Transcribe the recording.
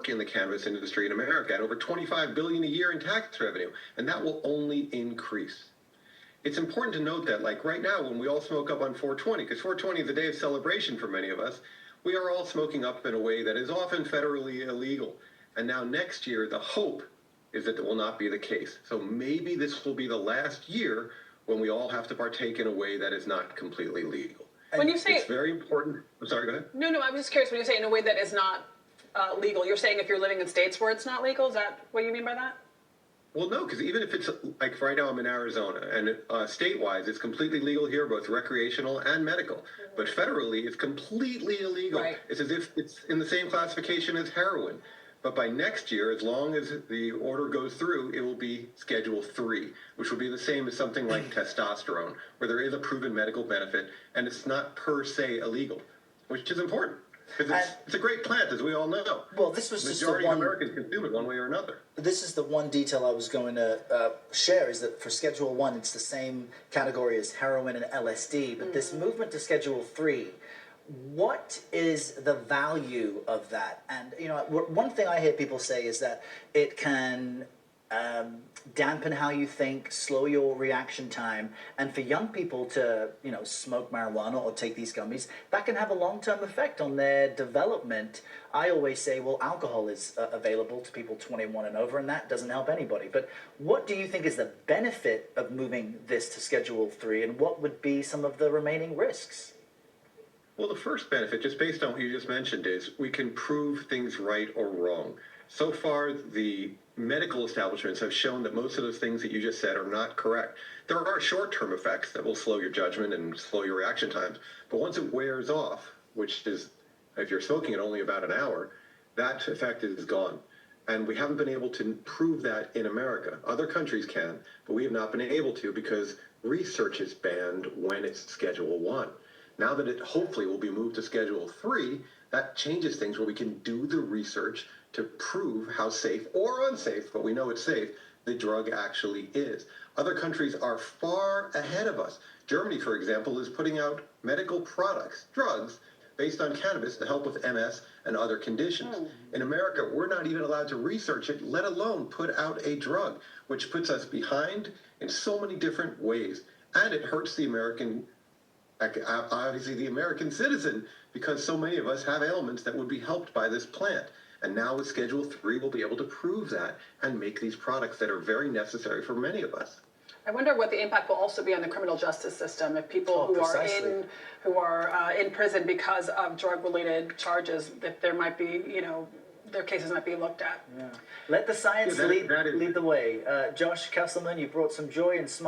work in the cannabis industry in America at over $25 billion a year in tax revenue, and that will only increase. It's important to note that, like right now, when we all smoke up on 420, because 420 is a day of celebration for many of us, we are all smoking up in a way that is often federally illegal. And now next year, the hope is that it will not be the case. So maybe this will be the last year when we all have to partake in a way that is not completely legal. When you say it's very important. I'm sorry, go ahead. No, I was just curious. When you say in a way that is not legal, you're saying if you're living in states where it's not legal. Is that what you mean by that? Well, no, because even if it's like right now I'm in Arizona, and state-wise it's completely legal here, both recreational and medical. Mm-hmm. But federally it's completely illegal. Right. It's as if it's in the same classification as heroin. But by next year, as long as the order goes through, it will be Schedule 3, which would be the same as something like testosterone, where there is a proven medical benefit, and it's not per se illegal, which is important. Because it's a great plant, as we all know. Well, this was just the majority of one. Americans consume it one way or another. This is the one detail I was going to share, is that for Schedule 1, it's the same category as heroin and LSD, but this movement to Schedule 3, what is the value of that? And, you know, one thing I hear people say is that it can dampen how you think, slow your reaction time, and for young people to, you know, smoke marijuana or take these gummies, that can have a long-term effect on their development. I always say, well, alcohol is available to people 21 and over, and that doesn't help anybody. But what do you think is the benefit of moving this to Schedule 3, and what would be some of the remaining risks? Well, the first benefit, just based on what you just mentioned, is we can prove things right or wrong. So far, the medical establishments have shown that most of those things that you just said are not correct. There are short-term effects that will slow your judgment and slow your reaction times, but once it wears off, which is, if you're smoking it only about an hour, that effect is gone. And we haven't been able to prove that in America. Other countries can, but we have not been able to because research is banned when it's Schedule 1. Now that it hopefully will be moved to Schedule 3, that changes things where we can do the research to prove how safe or unsafe, but we know it's safe, the drug actually is. Other countries are far ahead of us. Germany, for example, is putting out medical products, drugs, based on cannabis to help with MS and other conditions. In America, we're not even allowed to research it, let alone put out a drug, which puts us behind in so many different ways. And it hurts the American, obviously the American citizen, because so many of us have ailments that would be helped by this plant. And now with Schedule 3, we'll be able to prove that and make these products that are very necessary for many of us. I wonder what the impact will also be on the criminal justice system if people who are in prison because of drug-related charges, that there might be, you know, their cases might be looked at. Yeah. Let the science lead the way. Josh Kesselman, you brought some joy and smile.